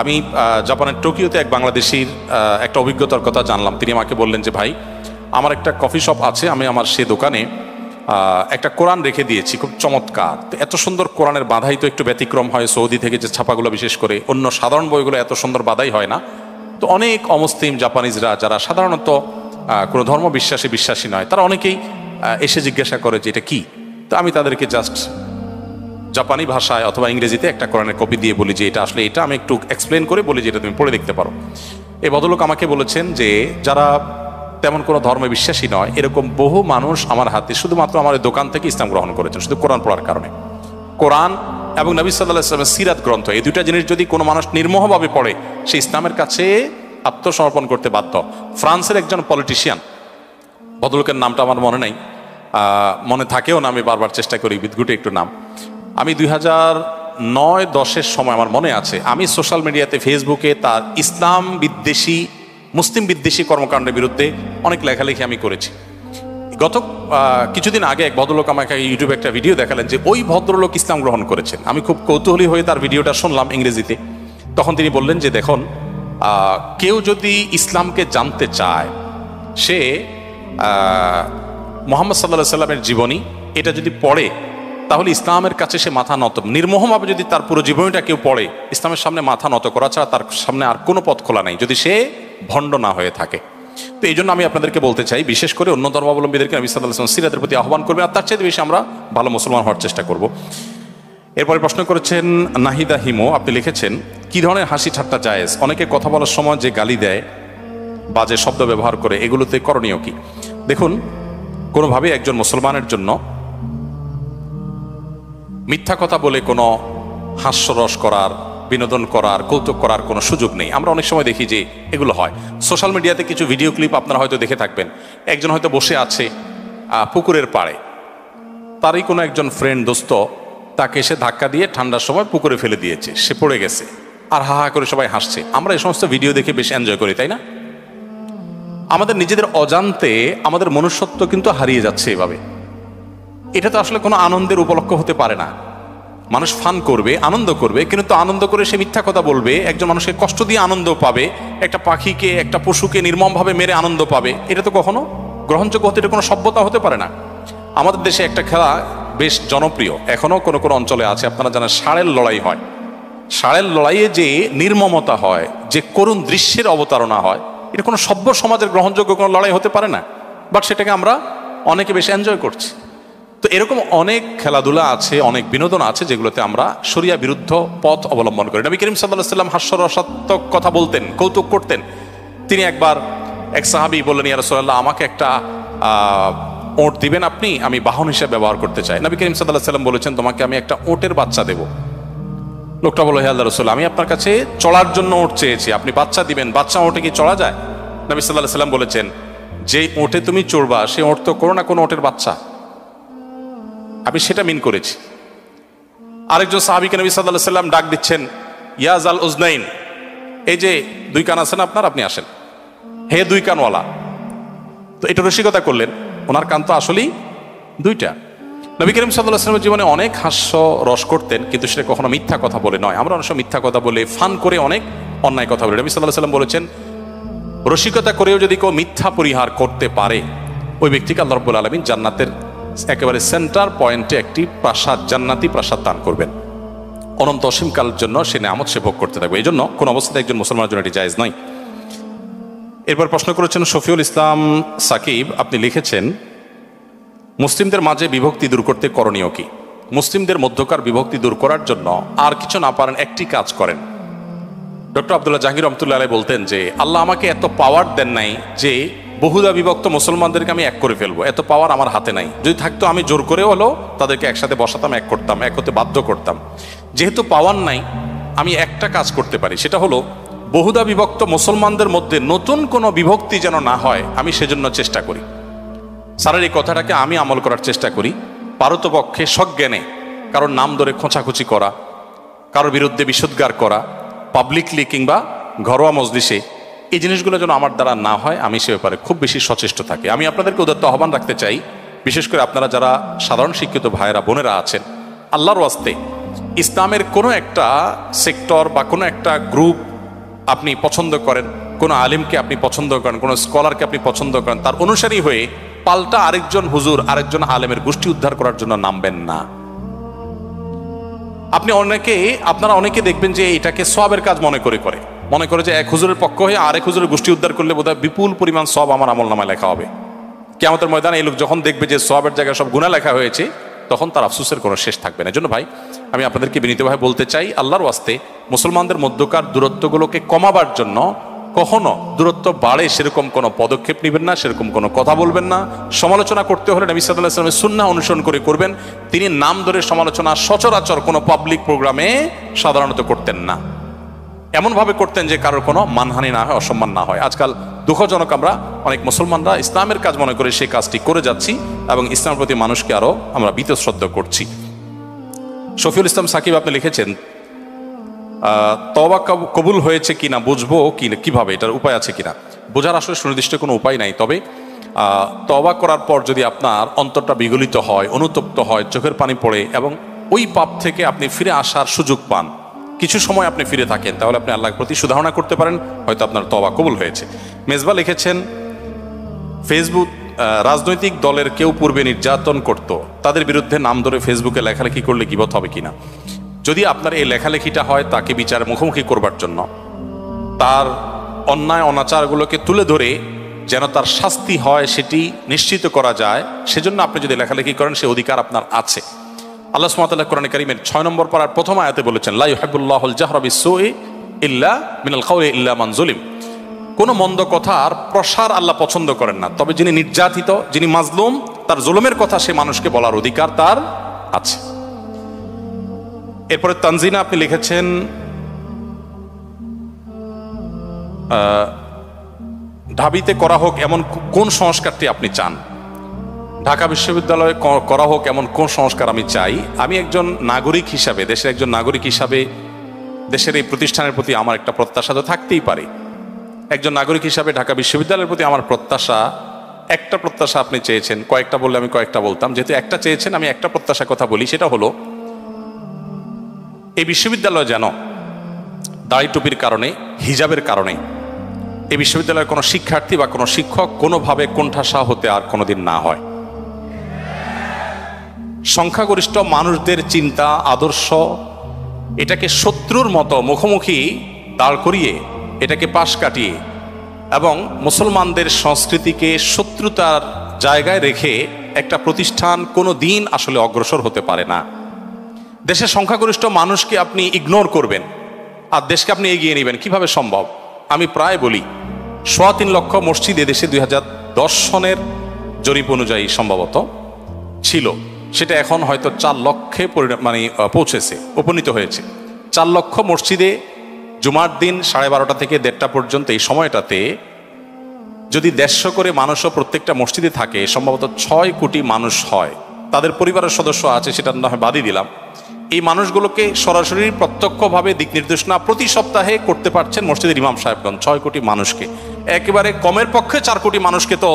আমি জাপানের টোকিওতে এক বাংলাদেশির একটা অভিজ্ঞতার কথা জানলাম। তিনি আমাকে বললেন যে ভাই, আমার একটা কফি শপ আছে, আমি আমার সে দোকানে একটা কোরআন রেখে দিয়েছি, খুব চমৎকার। তো এত সুন্দর কোরআনের বাধাই তো একটু ব্যতিক্রম হয়, সৌদি থেকে যে ছাপাগুলো বিশেষ করে, অন্য সাধারণ বইগুলো এত সুন্দর বাধাই হয় না। তো অনেক অমুসলিম জাপানিজরা যারা সাধারণত কোনো ধর্ম বিশ্বাসী নয়, তারা অনেকেই এসে জিজ্ঞাসা করে যে এটা কি। তো আমি তাদেরকে জাস্ট জাপানি ভাষায় অথবা ইংরেজিতে একটা কোরআনের কপি দিয়ে বলি যে এটা আসলে এটা, আমি একটু এক্সপ্লেন করে বলি যে এটা তুমি পড়ে দেখতে পারো। এই ভদ্রলোক আমাকে বলেছেন যে যারা তেমন কোনো ধর্মে বিশ্বাসী নয়, এরকম বহু মানুষ আমার হাতে শুধুমাত্র আমার দোকান থেকে ইসলাম গ্রহণ করেছেন শুধু কোরআন পড়ার কারণে। কোরআন এবং নবী সাল্লাল্লাহু আলাইহি ওয়াসাল্লামের সিরাত গ্রন্থ, এই দুইটা জিনিস যদি কোনো মানুষ নির্মোহভাবে পড়ে, সে ইসলামের কাছে আত্মসমর্পণ করতে বাধ্য। ফ্রান্সের একজন পলিটিশিয়ান, ভদ্রলোকের নামটা আমার মনে নাই, মনে থাকেও না, আমি বারবার চেষ্টা করি বিদঘুটে একটু নাম। আমি 2009-10 সময় আমার মনে আছে, আমি সোশ্যাল মিডিয়াতে ফেসবুকে তার ইসলাম বিদ্বেষী, মুসলিম বিদ্বেষী কর্মকাণ্ডের বিরুদ্ধে অনেক লেখালেখি আমি করেছি। গত কিছুদিন আগে এক ভদ্রলোক আমাকে ইউটিউবে একটা ভিডিও দেখালেন যে ওই ভদ্রলোক ইসলাম গ্রহণ করেছেন। আমি খুব কৌতূহলী হয়ে তার ভিডিওটা শুনলাম ইংরেজিতে। তখন তিনি বললেন যে দেখুন, কেউ যদি ইসলামকে জানতে চায়, সে মুহাম্মদ সাল্লাল্লাহু আলাইহি ওয়াসাল্লামের জীবনী এটা যদি পড়ে, তাহলে ইসলামের কাছে সে মাথা নত, নির্মোহভাবে যদি তার পুরো জীবনীটা কেউ পড়ে, ইসলামের সামনে মাথা নত করা ছাড়া তার সামনে আর কোনো পথ খোলা নেই, যদি সে ভণ্ড না হয়ে থাকে। তো এই জন্য আমি আপনাদেরকে বলতে চাই, বিশেষ করে অন্য ধর্মাবলম্বীদেরকে নবী সাল্লাল্লাহু আলাইহি ওয়াসাল্লাম সিরাতের প্রতি আহ্বান করবেন, আর তার চেয়ে বেশি আমরা ভালো মুসলমান হওয়ার চেষ্টা করব। এরপরে প্রশ্ন করেছেন নাহিদা হিমো, আপনি লিখেছেন কি ধরনের হাসি ঠাট্টা জায়েজ? অনেকে কথা বলার সময় যে গালি দেয়, বাজে শব্দ ব্যবহার করে, এগুলোতে করণীয় কি? দেখুন, কোনোভাবে একজন মুসলমানের জন্য মিথ্যা কথা বলে কোনো হাস্যরস করার, বিনোদন করার, কৌতুক করার কোনো সুযোগ নেই। আমরা অনেক সময় দেখি যে এগুলো হয়। সোশ্যাল মিডিয়াতে কিছু ভিডিও ক্লিপ আপনারা হয়তো দেখে থাকবেন, একজন হয়তো বসে আছে পুকুরের পাড়ে, তারই কোনো একজন ফ্রেন্ড, দোস্ত তাকে এসে ধাক্কা দিয়ে ঠান্ডার সময় পুকুরে ফেলে দিয়েছে, সে পড়ে গেছে, আর হা হা করে সবাই হাসছে। আমরা এই সমস্ত ভিডিও দেখে বেশি এনজয় করি, তাই না? আমাদের নিজেদের অজান্তে আমাদের মনুষ্যত্ব কিন্তু হারিয়ে যাচ্ছে এভাবে। এটা তো আসলে কোনো আনন্দের উপলক্ষ হতে পারে না। মানুষ ফান করবে, আনন্দ করবে, কিন্তু আনন্দ করে সে মিথ্যা কথা বলবে, একজন মানুষকে কষ্ট দিয়ে আনন্দ পাবে, একটা পাখিকে, একটা পশুকে নির্মমভাবে মেরে আনন্দ পাবে, এটা তো কখনো গ্রহণযোগ্য হতে, এটা কোনো সভ্যতা হতে পারে না। আমাদের দেশে একটা খেলা বেশ জনপ্রিয়, এখনো কোনো কোনো অঞ্চলে আছে, আপনারা জানেন, ষাঁড়ের লড়াই হয়। ষাঁড়ের লড়াইয়ে যে নির্মমতা হয়, যে করুণ দৃশ্যের অবতারণা হয়, এটা কোনো সভ্য সমাজের গ্রহণযোগ্য কোনো লড়াই হতে পারে না, বাট সেটাকে আমরা অনেকে বেশি এনজয় করছি। তো এরকম অনেক খেলাধুলা আছে, অনেক বিনোদন আছে যেগুলোতে আমরা শরিয়া বিরুদ্ধ পথ অবলম্বন করি। নবী করিম সাল্লাল্লাহু আলাইহি ওয়াসাল্লাম হাস্যরসাত্মক কথা বলতেন, কৌতুক করতেন। তিনি একবার এক সাহাবী বললেন, ইয়া রাসূলুল্লাহ, আমাকে একটা ওট দিবেন আপনি, আমি বাহন হিসেবে ব্যবহার করতে চাই। নবী করিম সাল্লাল্লাহু আলাইহি ওয়াসাল্লাম বলেছেন, তোমাকে আমি একটা ওটের বাচ্চা দেব। লোকটা বলল, হে আল্লাহর রাসূল, আমি আপনার কাছে চড়ার জন্য ওট চেয়েছি, আপনি বাচ্চা দিবেন, বাচ্চা ওটে কি চড়া যায়? নবী সাল্লাল্লাহু আলাইহি ওয়াসাল্লাম বলেছেন, যে ওটে তুমি চড়বা সেই ওট তো কোনো না কোনো ওটের বাচ্চা, আমি সেটা মিন করেছি। আরেকজন সাহাবীকে নবী সাল্লাল্লাহু আলাইহি ওয়াসাল্লাম ডাক দিচ্ছেন, ইয়া জাল উজনাইন, এই যে দুই কান আছেন আপনার, আপনি আসেন, হে দুই কানওয়ালা। তো এটা রসিকতা করলেন, ওনার কান তো আসলেই দুইটা। নবী করিম সাল্লাল্লাহু আলাইহি ওয়াসাল্লামের জীবনে অনেক হাস্য রস করতেন, কিন্তু সেটা কখনো মিথ্যা কথা বলে নয়। আমরা অনেক সময় মিথ্যা কথা বলে, ফান করে অনেক অন্যায় কথা বলি। নবী সাল্লাল্লাহু আলাইহি ওয়াসাল্লাম বলেছেন, রসিকতা করেও যদি কেউ মিথ্যা পরিহার করতে পারে, ওই ব্যক্তিকে আল্লাহ রাব্বুল আলামিন জান্নাতের একেবারে সেন্টার পয়েন্টে একটি প্রাসাদ, জান্নাতি প্রাসাদ দান করবেন, অনন্ত অসীমকালের জন্য সে নিয়ামত সে ভোগ করতে থাকবে। এই জন্য কোন অবস্থাতে একজন মুসলমানের জন্য এটি জায়েজ নয়। এরপর প্রশ্ন করেছেন শফিউল ইসলাম সাকিব, আপনি লিখেছেন, মুসলিমদের মাঝে বিভক্তি দূর করতে করণীয় কি? মুসলিমদের মধ্যকার বিভক্তি দূর করার জন্য আর কিছু না পারেন একটি কাজ করেন। ডক্টর আব্দুল্লাহ জাহাঙ্গীর রহমতুল্লাহ আলাইহি বলতেন যে আল্লাহ আমাকে এত পাওয়ার দেন নাই যে বহুদা বিভক্ত মুসলমানদেরকে আমি এক করে ফেলবো, এত পাওয়ার আমার হাতে নাই। যদি থাকতো আমি জোর করে হলো তাদেরকে একসাথে বসাতাম, এক করতাম, এক হতে বাধ্য করতাম। যেহেতু পাওয়ার নাই, আমি একটা কাজ করতে পারি, সেটা হলো বহুদা বিভক্ত মুসলমানদের মধ্যে নতুন কোনো বিভক্তি যেন না হয়, আমি সেজন্য চেষ্টা করি। স্যারের এই কথাটাকে আমি আমল করার চেষ্টা করি। পারতপক্ষে সজ্ঞানে কারোর নাম ধরে খোঁচাখুচি করা, কারোর বিরুদ্ধে বিষোদ্গার করা, পাবলিকলি কিংবা ঘরোয়া মজলিসে, এই জিনিসগুলো যেন আমার দ্বারা না হয়, আমি সে ব্যাপারে খুব বেশি সচেষ্ট থাকি। আমি আপনাদেরকে উদাত্ত আহ্বান রাখতে চাই, বিশেষ করে আপনারা যারা সাধারণ শিক্ষিত ভাইয়েরা বোনেরা আছেন, আল্লাহর ওয়াস্তে ইসলামের কোনো একটা সেক্টর বা কোনো একটা গ্রুপ আপনি পছন্দ করেন, কোনো আলিমকে আপনি পছন্দ করেন, কোনো স্কলারকে আপনি পছন্দ করেন, তার অনুসারী হয়ে পাল্টা আরেকজন হুজুর, আরেকজন আলেমের গোষ্ঠী উদ্ধার করার জন্য নামবেন না। আপনারা অনেকে দেখবেন যে এটাকে সওয়াবের কাজ মনে করে যে এক হুজুরের পক্ষ হয়ে আরেক হুজুরের গোষ্ঠী উদ্ধার করলে বোধহয় বিপুল পরিমাণ সওয়াব আমার আমলনামায় লেখা হবে। কিয়ামতের ময়দানে এই লোক যখন দেখবে যে সওয়াবের জায়গায় সব গুনাহ লেখা হয়েছে, তখন তার আফসোসের কোনো শেষ থাকবে না। এজন্য ভাই, আমি আপনাদেরকে বিনীতভাবে বলতে চাই, আল্লাহর ওয়াস্তে মুসলমানদের মধ্যকার দূরত্বগুলোকে কমাবার জন্য কখনো দূরত্ব বাড়ে সেরকম কোনো পদক্ষেপ নেবেন না, সেরকম কোনো কথা বলবেন না। সমালোচনা করতে হলে নবী সাল্লাল্লাহু আলাইহি ওয়াসাল্লামের সুন্নাহ অনুসরণ করে করবেন। তিনি নাম ধরে সমালোচনা সচরাচর কোনো পাবলিক প্রোগ্রামে সাধারণত করতেন না। এমনভাবে করতেন যে কারোর কোনো মানহানি না হয়, অসম্মান না হয়। আজকাল দুঃখজনক, আমরা অনেক মুসলমানরা ইসলামের কাজ মনে করে সেই কাজটি করে যাচ্ছি এবং ইসলামের প্রতি মানুষকে আরো আমরা বীতশ্রদ্ধ করছি। শফিউল ইসলাম সাকিব আপনি লিখেছেন, তওবা কবুল হয়েছে কিনা বুঝবো কিভাবে, এটার উপায় আছে কিনা? বোঝার আসলে সুনির্দিষ্ট কোনো উপায় নাই। তবে তওবা করার পর যদি আপনার অন্তরটা বিগলিত হয়, অনুতপ্ত হয়, চোখের পানি পড়ে এবং ওই পাপ থেকে আপনি ফিরে আসার সুযোগ পান, কিছু সময় আপনি ফিরে থাকেন, তাহলে আপনি আল্লাহর প্রতি সুধারণা করতে পারেন, হয়তো আপনার তওবা কবুল হয়েছে। মেজবা লিখেছেন, ফেসবুক রাজনৈতিক দলের কেউ পূর্বে নির্যাতন করত, তাদের বিরুদ্ধে নাম ধরে ফেসবুকে লেখালেখি করলে গীবত হবে কিনা? যদি আপনার এই লেখালেখিটা হয় তাকে বিচার মুখোমুখি করবার জন্য, তার অন্যায় অনাচারগুলোকে তুলে ধরে যেন তার শাস্তি হয় সেটি নিশ্চিত করা যায়, সেজন্য আপনি যদি লেখালেখি করেন, সে অধিকার আপনার আছে। আল্লাহ সুবহানাহু ওয়া তাআলা কোরআনে কারীমের 6 নম্বর পারার প্রথম আয়াতে বলেছেন, লা ইউহিব্বুল্লাহুল জাহরা বিস-সুই ইল্লা মিনাল কাওলি ইল্লা মান যুলিম। কোনো মন্দ কথার প্রসার আল্লাহ পছন্দ করেন না, তবে যিনি নির্যাতিত, যিনি মাজলুম, তার জুলুমের কথা সে মানুষকে বলার অধিকার তার আছে। এরপরে তানজিনা আপনি লিখেছেন, ঢাবিতে করা হোক এমন কোন সংস্কারটি আপনি চান? ঢাকা বিশ্ববিদ্যালয়ে করা হোক এমন কোন সংস্কার আমি চাই? আমি একজন নাগরিক হিসাবে, দেশের একজন নাগরিক হিসাবে দেশের এই প্রতিষ্ঠানের প্রতি আমার একটা প্রত্যাশা তো থাকতেই পারে। একজন নাগরিক হিসাবে ঢাকা বিশ্ববিদ্যালয়ের প্রতি আমার প্রত্যাশা, একটা প্রত্যাশা আপনি চেয়েছেন, কয়েকটা বললে আমি কয়েকটা বলতাম, যেহেতু একটা চেয়েছেন আমি একটা প্রত্যাশার কথা বলি, সেটা হলো এই বিশ্ববিদ্যালয় যেন দাড়ি টুপির কারণে, হিজাবের কারণে এই বিশ্ববিদ্যালয়ের কোনো শিক্ষার্থী বা কোনো শিক্ষক কোনোভাবে কোণঠাসা হতে আর কোনোদিন না হয়। সংখ্যাগরিষ্ঠ মানুষদের চিন্তা আদর্শ এটাকে শত্রুর মতো মুখোমুখি দাঁড় করিয়ে, এটাকে পাশ কাটিয়ে এবং মুসলমানদের সংস্কৃতিকে শত্রুতার জায়গায় রেখে একটা প্রতিষ্ঠান কোনো দিন আসলে অগ্রসর হতে পারে না। দেশের সংখ্যাগরিষ্ঠ মানুষকে আপনি ইগনোর করবেন আর দেশকে আপনি এগিয়ে নেবেন, কিভাবে সম্ভব? আমি প্রায় বলি, ৩.৫ লক্ষ মসজিদ এদেশে 2010 সনের জরিপ অনুযায়ী সম্ভবত ছিল, সেটা এখন হয়তো 4 লক্ষে পৌঁছেছে, উপনীত হয়েছে। 4 লক্ষ মসজিদে জুমার দিন 12:30 থেকে 1:30 পর্যন্ত এই সময়টাতে যদি 150 করে মানুষও প্রত্যেকটা মসজিদে থাকে, সম্ভবত 6 কোটি মানুষ হয়। তাদের পরিবারের সদস্য আছে, সেটা না হয় বাদই দিলাম। এই মানুষগুলোকে সরাসরি প্রত্যক্ষভাবে দিক নির্দেশনা প্রতি সপ্তাহে করতে পারছেন মসজিদের ইমাম সাহেবগণ। 6 কোটি মানুষকে, একেবারে কমের পক্ষে 4 কোটি মানুষকে তো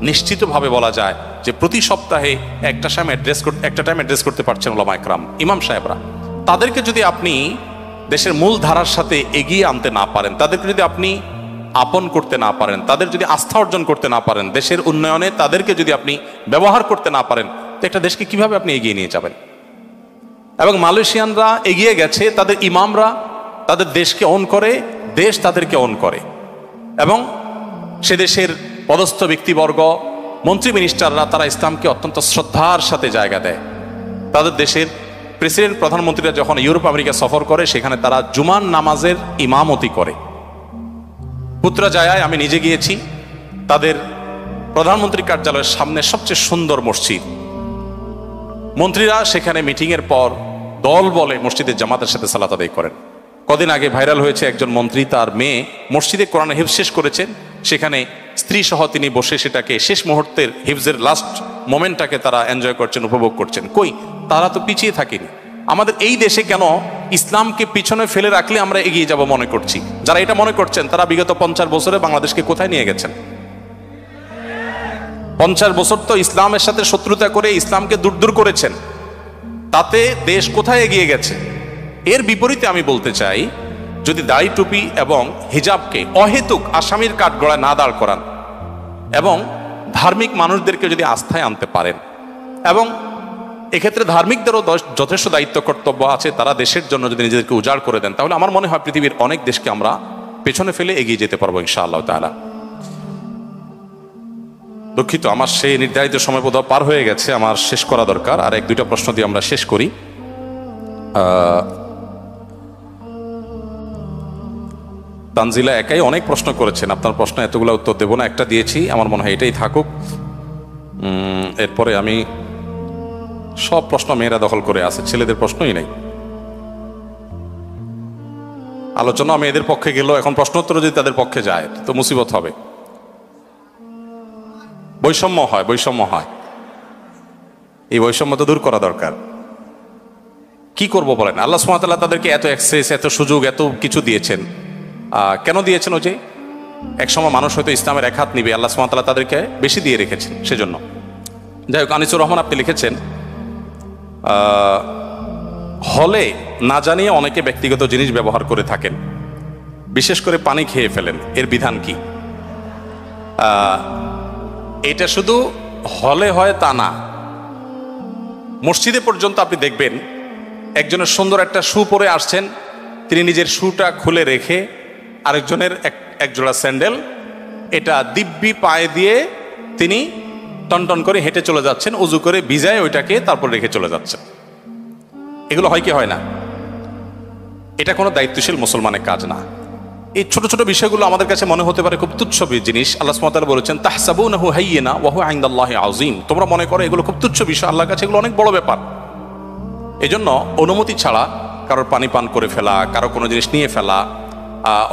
নিশ্চিতভাবে বলা যায় যে প্রতি সপ্তাহে একটা টাইম অ্যাড্রেস করতে পারছেন উলামা ইকরাম, ইমাম সাহেবরা। তাদেরকে যদি আপনি দেশের মূল ধারার সাথে এগিয়ে আনতে না পারেন, তাদেরকে যদি আপনি আপন করতে না পারেন, তাদের যদি আস্থা অর্জন করতে না পারেন, দেশের উন্নয়নে তাদেরকে যদি আপনি ব্যবহার করতে না পারেন, তো একটা দেশকে কিভাবে আপনি এগিয়ে নিয়ে যাবেন? এবং মালয়েশিয়ানরা এগিয়ে গেছে, তাদের ইমামরা তাদের দেশকে অন করে, দেশ তাদেরকে অন করে, এবং সে দেশের পদস্থ ব্যক্তিবর্গ মন্ত্রী মিনিস্টাররা তারা ইসলামকে অত্যন্ত শ্রদ্ধার সাথে জায়গা দেয়। তাদের দেশের প্রেসিডেন্ট প্রধানমন্ত্রীরা যখন ইউরোপ আমেরিকা সফর করে সেখানে তারা জুমার নামাজের ইমামতি করে। পুত্রাজায়ায় আমি নিজে গিয়েছি, তাদের প্রধানমন্ত্রী কার্যালয়ের সামনে সবচেয়ে সুন্দর মসজিদ, মন্ত্রীরা সেখানে মিটিংয়ের পর দল বলে মসজিদের জামাতের সাথে সালাত আদায় করেন। কদিন আগে ভাইরাল হয়েছে একজন মন্ত্রী তার মেয়ে মসজিদে কোরআন হিফজ শেষ করেছেন, সেখানে স্ত্রী সহ তিনি বসে সেটাকে শেষ মুহূর্তের হিফজের লাস্ট মোমেন্টটাকে তারা এনজয় করছেন, উপভোগ করছেন। কই, তারা তো পিছিয়ে থাকেনি। আমাদের এই দেশে কেন ইসলামকে পিছনে ফেলে রাখলে আমরা এগিয়ে যাব মনে করছি? যারা এটা মনে করছেন তারা বিগত 50 বছরে বাংলাদেশকে কোথায় নিয়ে গেছেন? 50 বছর তো ইসলামের সাথে শত্রুতা করে ইসলামকে দূর করেছেন, তাতে দেশ কোথায় এগিয়ে গেছে? এর বিপরীতে আমি বলতে চাই, যদি দাড়ি টুপি এবং হিজাবকে অহেতুক আসামির কাঠগড়ায় না দাঁড় করান এবং ধার্মিক মানুষদেরকে যদি আস্থায় আনতে পারেন, এবং এক্ষেত্রে ধার্মিকদেরও যথেষ্ট দায়িত্ব কর্তব্য আছে, তারা দেশের জন্য যদি নিজেদেরকে উজাড় করে দেন, তাহলে আমার মনে হয় পৃথিবীর অনেক দেশকে আমরা পেছনে ফেলে এগিয়ে যেতে পারবো ইনশাআল্লাহ তাআলা। দুঃখিত, আমার সেই নির্ধারিত সময় বোধহয় পার হয়ে গেছে, আমার শেষ করা দরকার। আর 1-2টা প্রশ্ন দিয়ে আমরা শেষ করি। তানজিলা একাই অনেক প্রশ্ন করেছেন, আপনার প্রশ্ন এতগুলো উত্তর দেব না, একটা দিয়েছি, আমার মনে হয় এটাই থাকুক। এরপরে আমি সব প্রশ্ন মেয়েরা দখল করে আছে, ছেলেদের প্রশ্নই নেই। আলোচনা মেয়েদের পক্ষে গেল, এখন প্রশ্ন উত্তর যদি তাদের পক্ষে যায় তো মুসিবত হবে। বৈষম্য হয়, এই বৈষম্য তো দূর করা দরকার। কি করব বলেন? আল্লাহ সুবহানাহু ওয়া তাআলা তাদেরকে এত অ্যাক্সেস, এত সুযোগ, এত কিছু দিয়েছেন। কেন দিয়েছেন? ওই যে একসময় মানুষ হয়তো ইসলামের এক হাত নিবে, আল্লাহ সুবহানাহু ওয়া তাআলা তাদেরকে বেশি দিয়ে রেখেছেন সেজন্য। যাই হোক, আনিসুর রহমান আপনি লিখেছেন, হলে না জানিয়ে অনেকে ব্যক্তিগত জিনিস ব্যবহার করে থাকেন, বিশেষ করে পানি খেয়ে ফেলেন, এর বিধান কি? এটা শুধু হলে হয় তা না, মসজিদে পর্যন্ত আপনি দেখবেন একজনের সুন্দর একটা শু পরে আসছেন, তিনি নিজের শুটা খুলে রেখে আরেকজনের এক জোড়া স্যান্ডেল এটা দিব্যি পায়ে দিয়ে তিনি টনটন করে হেঁটে চলে যাচ্ছেন, উজু করে ভিজায় ওইটাকে তারপর রেখে চলে যাচ্ছেন। এগুলো হয় কি হয় না? এটা কোনো দায়িত্বশীল মুসলমানের কাজ না। এই ছোট ছোট বিষয়গুলো আমাদের কাছে মনে হতে পারে খুব তুচ্ছ জিনিস। আল্লাহ সুবহানাহু ওয়া তাআলা বলেছেন, তাহসাবুনাহু হাইয়িনা ওয়া হুয়া ইনদাল্লাহি আযীম। তোমরা মনে করো এগুলো খুব তুচ্ছ বিষয়, আল্লাহর কাছে এগুলো অনেক বড় ব্যাপার। এজন্য অনুমতি ছাড়া কারোর পানি পান করে ফেলা, কারো কোনো জিনিস নিয়ে ফেলা,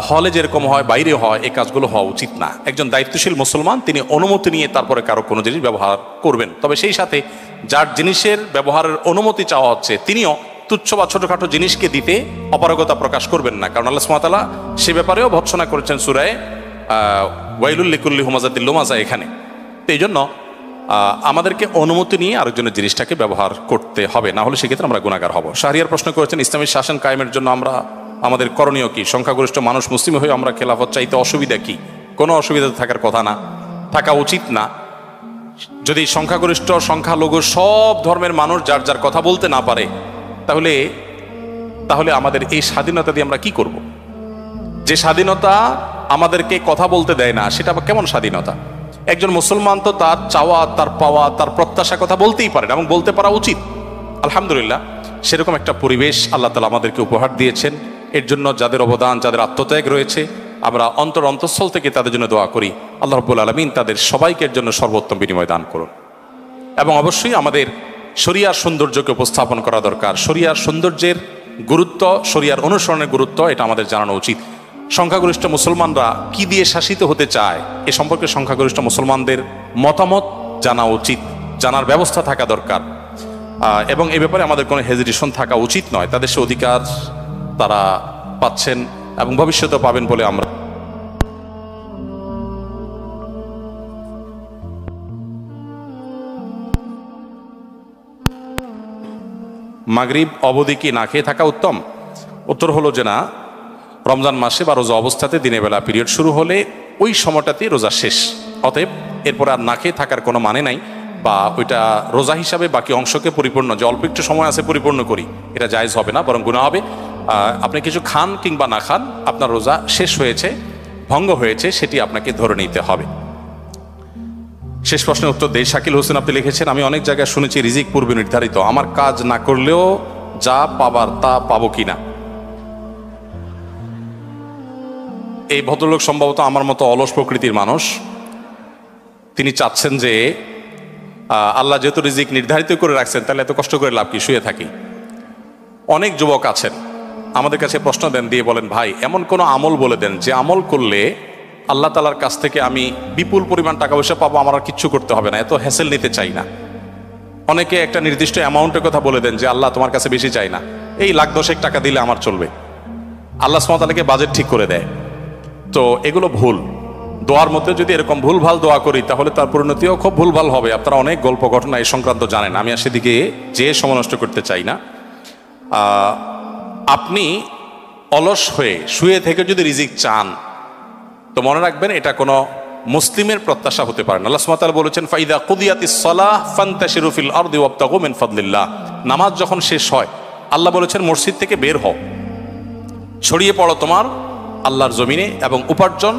হলে যেরকম হয় বাইরে হয়, এই কাজগুলো হওয়া উচিত না। একজন দায়িত্বশীল মুসলমান তিনি অনুমতি নিয়ে তারপরে কারো কোনো জিনিস ব্যবহার করবেন। তবে সেই সাথে যার জিনিসের ব্যবহারের অনুমতি চাওয়া হচ্ছে তিনিও তুচ্ছ বা ছোটখাটো জিনিসকে দিতে অপারগতা প্রকাশ করবেন না, কারণ আল্লাহ সুবহানাহু ওয়া তাআলা সে ব্যাপারেও ভর্ৎসনা করেছেন সূরায়ে ওয়াইলুল লিকুল্লি হুমাযাতিল লুমাযা এখানে। তো এই জন্য আমাদেরকে অনুমতি নিয়ে আরেকজনের জিনিসটাকে ব্যবহার করতে হবে, না হলে সেক্ষেত্রে আমরা গুনাহগার হব। শাহরিয়ার প্রশ্ন করেছেন, ইসলামী শাসন কায়েমের জন্য আমাদের করণীয় কি? সংখ্যাগরিষ্ঠ মানুষ মুসলিম হয়ে আমরা খেলাফত চাইতে অসুবিধা কি? কোনো অসুবিধা থাকার কথা না, থাকা উচিত না। যদি সংখ্যাগরিষ্ঠ সংখ্যালঘু সব ধর্মের মানুষ যার যার কথা বলতে না পারে, তাহলে আমাদের এই স্বাধীনতা দিয়ে আমরা কি করব? যে স্বাধীনতা আমাদেরকে কথা বলতে দেয় না, সেটা আবার কেমন স্বাধীনতা? একজন মুসলমান তো তার চাওয়া, তার পাওয়া, তার প্রত্যাশা কথা বলতেই পারেন এবং বলতে পারা উচিত। আলহামদুলিল্লাহ, সেরকম একটা পরিবেশ আল্লাহ তাআলা আমাদেরকে উপহার দিয়েছেন। এর জন্য যাদের অবদান, যাদের আত্মত্যাগ রয়েছে, আমরা অন্তঃস্থল থেকে তাদের জন্য দোয়া করি, আল্লাহ রাব্বুল আলামিন তাদের সবাইকের জন্য সর্বোত্তম বিনিময় দান করুন। এবং অবশ্যই আমাদের শরিয়ার সৌন্দর্যকে উপস্থাপন করা দরকার। শরিয়ার সৌন্দর্যের গুরুত্ব, শরিয়ার অনুসরণের গুরুত্ব, এটা আমাদের জানানো উচিত। সংখ্যাগরিষ্ঠ মুসলমানরা কি দিয়ে শাসিত হতে চায় এ সম্পর্কে সংখ্যাগরিষ্ঠ মুসলমানদের মতামত জানা উচিত, জানার ব্যবস্থা থাকা দরকার। এবং এ ব্যাপারে আমাদের কোনো হেজিটেশন থাকা উচিত নয়। তাদের সে অধিকার তারা পাচ্ছেন এবং ভবিষ্যতে পাবেন বলে আমরা মাগরিব অবধি কি না খেয়ে থাকা উত্তম? উত্তর হলো যে না, রমজান মাসে বা রোজা অবস্থাতে দিনের বেলা পিরিয়ড শুরু হলে ওই সময়টাতেই রোজা শেষ। অতএব এরপর আর না খেয়ে থাকার কোনো মানে নাই, বা ওইটা রোজা হিসাবে বাকি অংশকে পরিপূর্ণ, যে অল্প একটু সময় আছে পরিপূর্ণ করি, এটা জায়েজ হবে না, বরং গুনাহ হবে। আপনি কিছু খান কিংবা না খান, আপনার রোজা শেষ হয়েছে, ভঙ্গ হয়েছে, সেটি আপনাকে ধরে নিতে হবে। শেষ প্রশ্নের উত্তর দেই। শাকিল হোসেন আপনি লিখেছেন, আমি অনেক জায়গায় শুনেছি রিজিক পূর্বে নির্ধারিত, আমার কাজ না করলেও যা পাবার তা পাবো কিনা? এই ভদ্রলোক সম্ভবত আমার মতো অলস প্রকৃতির মানুষ। তিনি চাচ্ছেন যে আল্লাহ যেহেতু রিজিক নির্ধারিত করে রাখছেন, তাহলে এত কষ্ট করে লাভ কি, শুয়ে থাকি। অনেক যুবক আছেন আমাদের কাছে প্রশ্ন দেন, দিয়ে বলেন, ভাই এমন কোনো আমল বলে দেন যে আমল করলে আল্লাহ তাআলার কাছ থেকে আমি বিপুল পরিমাণ টাকা পয়সা পাবো, আমার আর কিচ্ছু করতে হবে না, এত হ্যাসেল নিতে চাই না। অনেকে একটা নির্দিষ্ট অ্যামাউন্টের কথা বলে দেন যে আল্লাহ তোমার কাছে বেশি চাই না, এই লাখ দশেক টাকা দিলে আমার চলবে। আল্লাহ সুবহানাহু ওয়া তাআলাকে বাজেট ঠিক করে দেয়। তো এগুলো ভুল। দোয়ার মধ্যে যদি এরকম ভুলভাল দোয়া করি তাহলে তার পরিণতিও খুব ভুলভাল হবে। আপনারা অনেক গল্প ঘটনা এই সংক্রান্ত জানেন, আমি আর সেদিকে যে সময় নষ্ট করতে চাই না। আপনি অলস হয়ে শুয়ে থেকে যদি রিজিক চান তো মনে রাখবেন এটা কোনো মুসলিমের প্রত্যাশা হতে পারে না। আল্লাহ সুবহানাহু ওয়া তাআলা বলেছেন, ফাইদা কুদিয়াতিস সালাহ ফান্তাশিরু ফিল আরদি ওয়াবতাগু মিন ফাদলিল্লাহ। নামাজ যখন শেষ হয় আল্লাহ বলেছেন মসজিদ থেকে বের হও, ছড়িয়ে পড়ো তোমার আল্লাহর জমিনে, এবং উপার্জন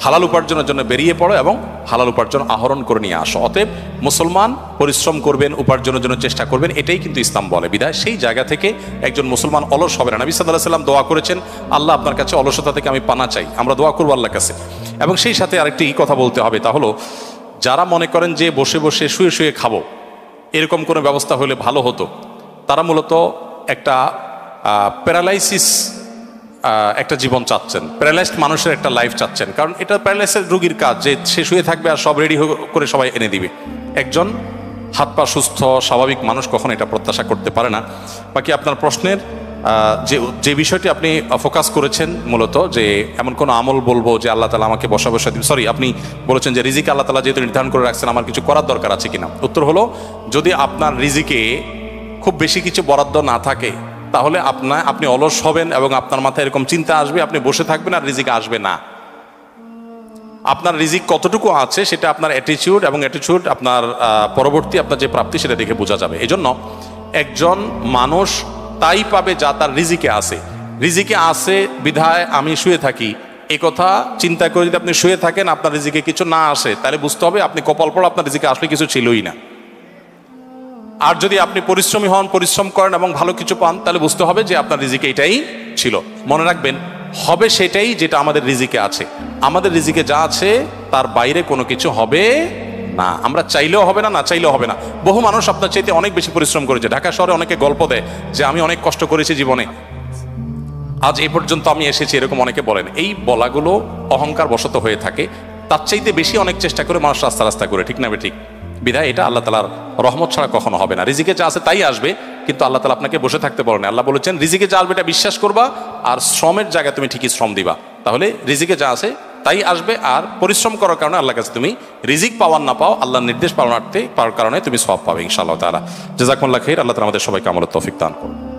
হালাল উপার্জনের জন্য বেরিয়ে পড়ো এবং হালাল উপার্জন আহরণ করে নিয়ে আসো। অতএব মুসলমান পরিশ্রম করবেন, উপার্জনের জন্য চেষ্টা করবেন, এটাই কিন্তু ইসলাম বলে। বিধায় সেই জায়গা থেকে একজন মুসলমান অলস হবে না। নবী সাল্লাল্লাহু আলাইহি ওয়াসাল্লাম দোয়া করেছেন, আল্লাহ আপনার কাছে অলসতা থেকে আমি পানা চাই। আমরা দোয়া করবো আল্লাহর কাছে। এবং সেই সাথে আরেকটি কথা বলতে হবে, তা হলো যারা মনে করেন যে বসে বসে শুয়ে শুয়ে খাবো, এরকম কোনো ব্যবস্থা হলে ভালো হতো, তারা মূলত একটা প্যারালাইসিস একটা জীবন চাচ্ছেন, প্যারালাইজড মানুষের একটা লাইফ চাচ্ছেন। কারণ এটা প্যারালাইসিস রোগীর কাজ যে সে শুয়ে থাকবে আর সব রেডি করে সবাই এনে দিবে। একজন হাত পা সুস্থ স্বাভাবিক মানুষ কখনো এটা প্রত্যাশা করতে পারে না। বাকি আপনার প্রশ্নের যে বিষয়টি আপনি ফোকাস করেছেন মূলত, যে এমন কোনো আমল বলবো যে আল্লাহ তাআলা আমাকে বসা দিন, সরি আপনি বলেছেন যে রিজিক আল্লাহ তাআলা যেহেতু নির্ধারণ করে রাখছেন আমার কিছু করার দরকার আছে কিনা। উত্তর হলো, যদি আপনার রিজিকে খুব বেশি কিছু বরাদ্দ না থাকে তাহলে আপনি অলস হবেন এবং আপনার মাথায় এরকম চিন্তা আসবে, আপনি বসে থাকবেন আর রিজিক আসবে না। আপনার রিজিক কতটুকু আছে সেটা আপনার অ্যাটিটিউড এবং অ্যাটিটিউড আপনার পরবর্তী আপনার যে প্রাপ্তি সেটা দেখে বোঝা যাবে। এজন্য একজন মানুষ তাই পাবে যা তার রিজিকে আছে। রিজিকে আছে বিধায় আমি শুয়ে থাকি, এই কথা চিন্তা করে যদি আপনি শুয়ে থাকেন আপনার রিজিকে কিছু না আসে, তাহলে বুঝতে হবে আপনি কপাল পড়া, আপনার রিজিকে আসলে কিছু ছিলই না। আর যদি আপনি পরিশ্রমী হন, পরিশ্রম করেন এবং ভালো কিছু পান, তাহলে বুঝতে হবে যে আপনার রিজিকে এটাই ছিল। মনে রাখবেন, হবে সেটাই যেটা আমাদের রিজিকে আছে। আমাদের রিজিকে যা আছে তার বাইরে কোনো কিছু হবে না। আমরা চাইলেও হবে না, না চাইলেও হবে না। বহু মানুষ আপনার চাইতে অনেক বেশি পরিশ্রম করেছে। ঢাকা শহরে অনেকে গল্প দেয় যে আমি অনেক কষ্ট করেছি জীবনে, আজ এই পর্যন্ত আমি এসেছি, এরকম অনেকে বলেন। এই বলাগুলো অহংকার বশত হয়ে থাকে। তার চাইতে বেশি অনেক চেষ্টা করে মানুষ রাস্তা রাস্তা করে, ঠিক না ঠিক? বিধায় এটা আল্লাহ তাআলার রহমত ছাড়া কখনো হবে না। রিজিকে যা আছে তাই আসবে, কিন্তু আল্লাহ তাআলা আপনাকে বসে থাকতে বলেন। আল্লাহ বলেছেন রিজিকে যা আসবে এটা বিশ্বাস করবা, আর শ্রমের জায়গায় তুমি ঠিকই শ্রম দিবা, তাহলে রিজিকে যা আছে তাই আসবে। আর পরিশ্রম করার কারণে আল্লাহর কাছে তুমি রিজিক পাওয়ার না পাও, আল্লাহর নির্দেশ পাওয়ার কারণে তুমি সওয়াব পাবে ইনশাআল্লাহ তাআলা। জাযাকুমুল্লাহ খাইর। আল্লাহ তাআলা আমাদের সবাইকে আমলের তৌফিক দান করুন।